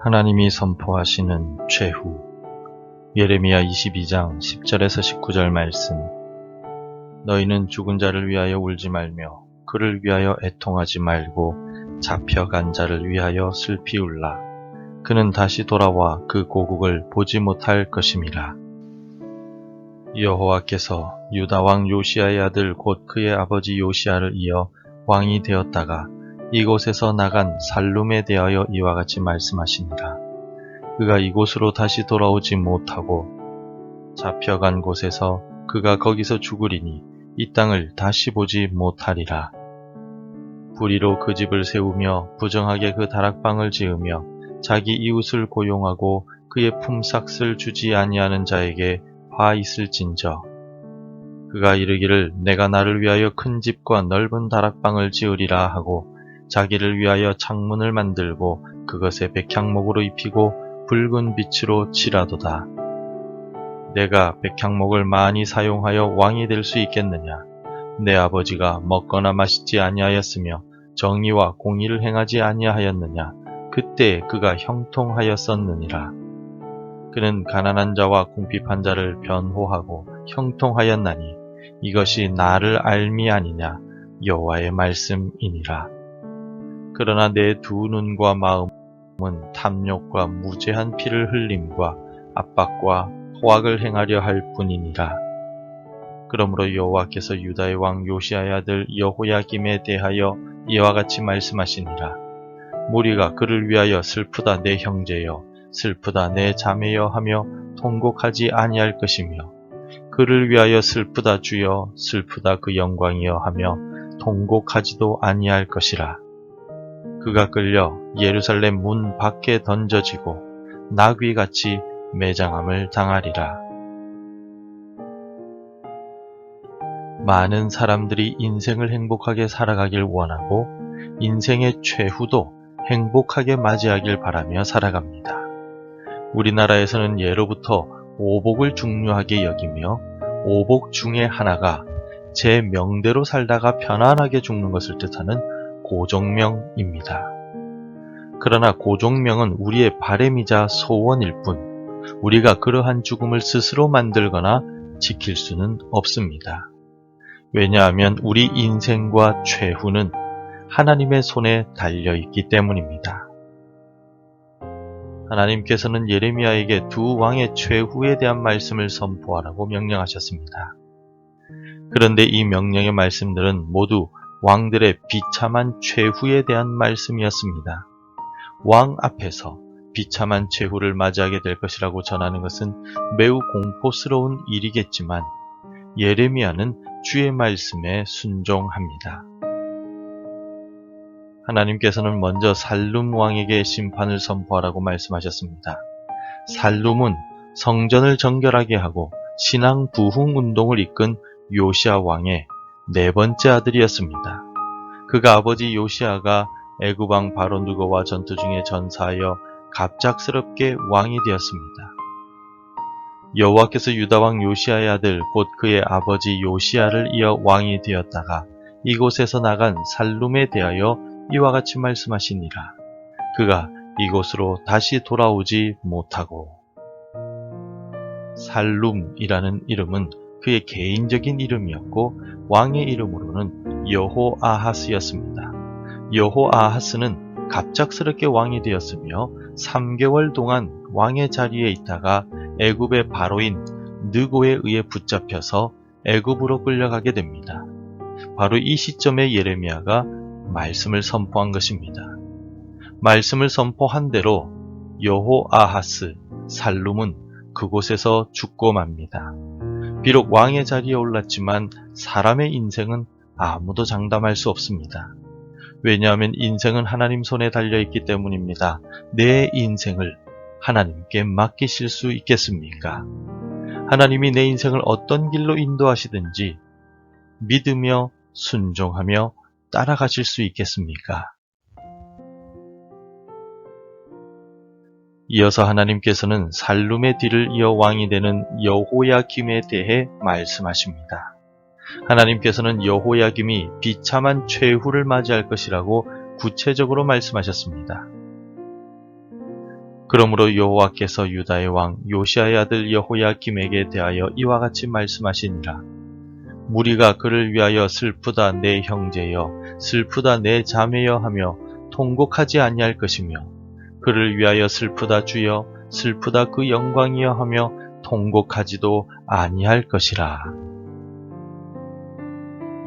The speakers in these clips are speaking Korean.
하나님이 선포하시는 최후. 예레미야 22장 10절에서 19절 말씀. 너희는 죽은 자를 위하여 울지 말며 그를 위하여 애통하지 말고 잡혀간 자를 위하여 슬피 울라. 그는 다시 돌아와 그 고국을 보지 못할 것임이라. 여호와께서 유다 왕 요시야의 아들 곧 그의 아버지 요시야를 이어 왕이 되었다가 이곳에서 나간 살룸에 대하여 이와 같이 말씀하시니라. 그가 이곳으로 다시 돌아오지 못하고 잡혀간 곳에서 그가 거기서 죽으리니 이 땅을 다시 보지 못하리라. 불의로 그 집을 세우며 부정하게 그 다락방을 지으며 자기 이웃을 고용하고 그의 품삯을 주지 아니하는 자에게 화 있을진저. 그가 이르기를 내가 나를 위하여 큰 집과 넓은 다락방을 지으리라 하고 자기를 위하여 창문을 만들고 그것에 백향목으로 입히고 붉은 빛으로 칠하도다. 내가 백향목을 많이 사용하여 왕이 될 수 있겠느냐? 내 아버지가 먹거나 마시지 아니하였으며 정의와 공의를 행하지 아니하였느냐? 그때 그가 형통하였었느니라. 그는 가난한 자와 궁핍한 자를 변호하고 형통하였나니 이것이 나를 알미 아니냐? 여호와의 말씀이니라. 그러나 내 두 눈과 마음은 탐욕과 무죄한 피를 흘림과 압박과 포악을 행하려 할 뿐이니라. 그러므로 여호와께서 유다의 왕 요시야의 아들 여호야김에 대하여 이와 같이 말씀하시니라. 무리가 그를 위하여 슬프다 내 형제여, 슬프다 내 자매여 하며 통곡하지 아니할 것이며 그를 위하여 슬프다 주여, 슬프다 그 영광이여 하며 통곡하지도 아니할 것이라. 그가 끌려 예루살렘 문 밖에 던져지고 나귀같이 매장함을 당하리라. 많은 사람들이 인생을 행복하게 살아가길 원하고 인생의 최후도 행복하게 맞이하길 바라며 살아갑니다. 우리나라에서는 예로부터 오복을 중요하게 여기며 오복 중에 하나가 제 명대로 살다가 편안하게 죽는 것을 뜻하는 고종명입니다. 그러나 고종명은 우리의 바램이자 소원일 뿐 우리가 그러한 죽음을 스스로 만들거나 지킬 수는 없습니다. 왜냐하면 우리 인생과 최후는 하나님의 손에 달려있기 때문입니다. 하나님께서는 예레미야에게 두 왕의 최후에 대한 말씀을 선포하라고 명령하셨습니다. 그런데 이 명령의 말씀들은 모두 왕들의 비참한 최후에 대한 말씀이었습니다. 왕 앞에서 비참한 최후를 맞이하게 될 것이라고 전하는 것은 매우 공포스러운 일이겠지만 예레미야는 주의 말씀에 순종합니다. 하나님께서는 먼저 살룸 왕에게 심판을 선포하라고 말씀하셨습니다. 살룸은 성전을 정결하게 하고 신앙 부흥 운동을 이끈 요시야 왕의 네 번째 아들이었습니다. 그가 아버지 요시야가 애굽 왕 바로 느고와 전투 중에 전사하여 갑작스럽게 왕이 되었습니다. 여호와께서 유다 왕 요시야의 아들 곧 그의 아버지 요시야를 이어 왕이 되었다가 이곳에서 나간 살룸에 대하여 이와 같이 말씀하시니라. 그가 이곳으로 다시 돌아오지 못하고. 살룸이라는 이름은 그의 개인적인 이름이었고 왕의 이름으로는 여호아하스였습니다. 여호아하스는 갑작스럽게 왕이 되었으며 3개월 동안 왕의 자리에 있다가 애굽의 바로인 느고에 의해 붙잡혀서 애굽으로 끌려가게 됩니다. 바로 이 시점에 예레미야가 말씀을 선포한 것입니다. 말씀을 선포한 대로 여호아하스, 살룸은 그곳에서 죽고 맙니다. 비록 왕의 자리에 올랐지만 사람의 인생은 아무도 장담할 수 없습니다. 왜냐하면 인생은 하나님 손에 달려있기 때문입니다. 내 인생을 하나님께 맡기실 수 있겠습니까? 하나님이 내 인생을 어떤 길로 인도하시든지 믿으며 순종하며 따라가실 수 있겠습니까? 이어서 하나님께서는 살룸의 뒤를 이어 왕이 되는 여호야김에 대해 말씀하십니다. 하나님께서는 여호야김이 비참한 최후를 맞이할 것이라고 구체적으로 말씀하셨습니다. 그러므로 여호와께서 유다의 왕 요시아의 아들 여호야김에게 대하여 이와 같이 말씀하시니라. 무리가 그를 위하여 슬프다 내 형제여, 슬프다 내 자매여 하며 통곡하지 아니할 것이며, 그를 위하여 슬프다 주여, 슬프다 그 영광이여 하며 통곡하지도 아니할 것이라.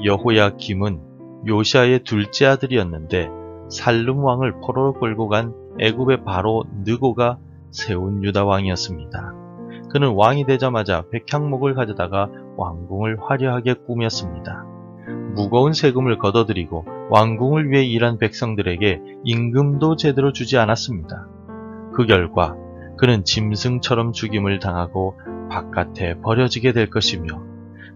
여호야김은 요시아의 둘째 아들이었는데 살룸 왕을 포로로 끌고 간 애굽의 바로 느고가 세운 유다 왕이었습니다. 그는 왕이 되자마자 백향목을 가져다가 왕궁을 화려하게 꾸몄습니다. 무거운 세금을 걷어들이고 왕궁을 위해 일한 백성들에게 임금도 제대로 주지 않았습니다. 그 결과 그는 짐승처럼 죽임을 당하고 바깥에 버려지게 될 것이며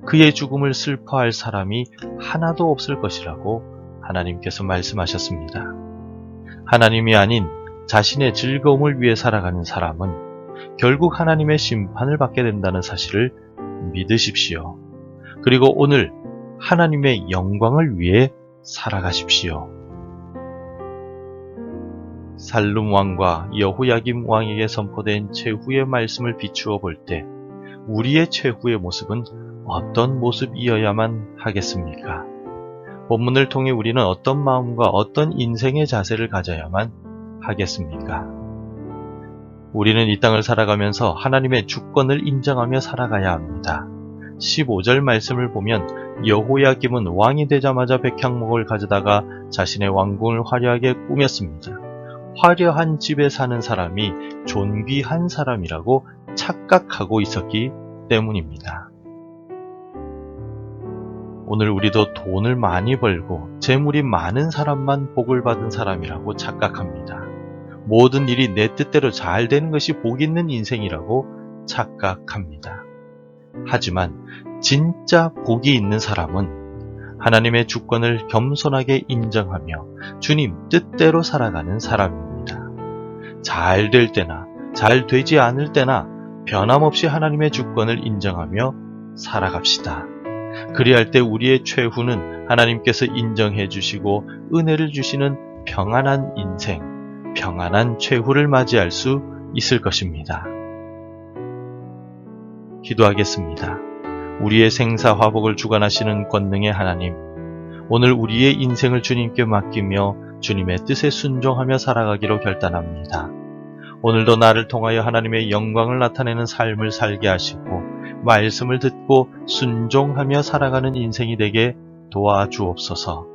그의 죽음을 슬퍼할 사람이 하나도 없을 것이라고 하나님께서 말씀하셨습니다. 하나님이 아닌 자신의 즐거움을 위해 살아가는 사람은 결국 하나님의 심판을 받게 된다는 사실을 믿으십시오. 그리고 오늘 하나님의 영광을 위해 살아가십시오. 살룸 왕과 여호야김 왕에게 선포된 최후의 말씀을 비추어 볼 때 우리의 최후의 모습은 어떤 모습이어야만 하겠습니까? 본문을 통해 우리는 어떤 마음과 어떤 인생의 자세를 가져야만 하겠습니까? 우리는 이 땅을 살아가면서 하나님의 주권을 인정하며 살아가야 합니다. 15절 말씀을 보면 여호야김은 왕이 되자마자 백향목을 가져다가 자신의 왕궁을 화려하게 꾸몄습니다. 화려한 집에 사는 사람이 존귀한 사람이라고 착각하고 있었기 때문입니다. 오늘 우리도 돈을 많이 벌고 재물이 많은 사람만 복을 받은 사람이라고 착각합니다. 모든 일이 내 뜻대로 잘 되는 것이 복 있는 인생이라고 착각합니다. 하지만 진짜 복이 있는 사람은 하나님의 주권을 겸손하게 인정하며 주님 뜻대로 살아가는 사람입니다. 잘 될 때나 잘 되지 않을 때나 변함없이 하나님의 주권을 인정하며 살아갑시다. 그리할 때 우리의 최후는 하나님께서 인정해 주시고 은혜를 주시는 평안한 인생, 평안한 최후를 맞이할 수 있을 것입니다. 기도하겠습니다. 우리의 생사화복을 주관하시는 권능의 하나님, 오늘 우리의 인생을 주님께 맡기며 주님의 뜻에 순종하며 살아가기로 결단합니다. 오늘도 나를 통하여 하나님의 영광을 나타내는 삶을 살게 하시고 말씀을 듣고 순종하며 살아가는 인생이 되게 도와주옵소서.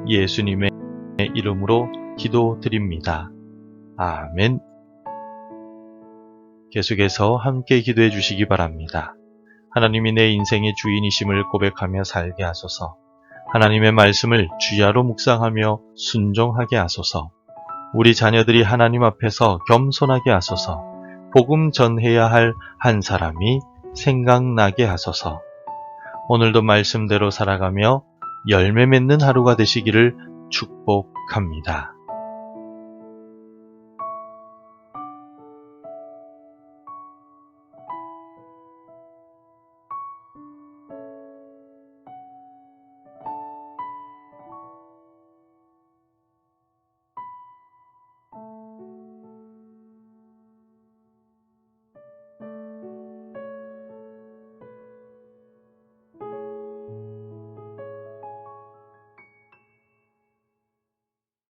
예수님의 이름으로 기도드립니다. 아멘. 계속해서 함께 기도해 주시기 바랍니다. 하나님이 내 인생의 주인이심을 고백하며 살게 하소서. 하나님의 말씀을 주야로 묵상하며 순종하게 하소서. 우리 자녀들이 하나님 앞에서 겸손하게 하소서. 복음 전해야 할 한 사람이 생각나게 하소서. 오늘도 말씀대로 살아가며 열매 맺는 하루가 되시기를 축복합니다.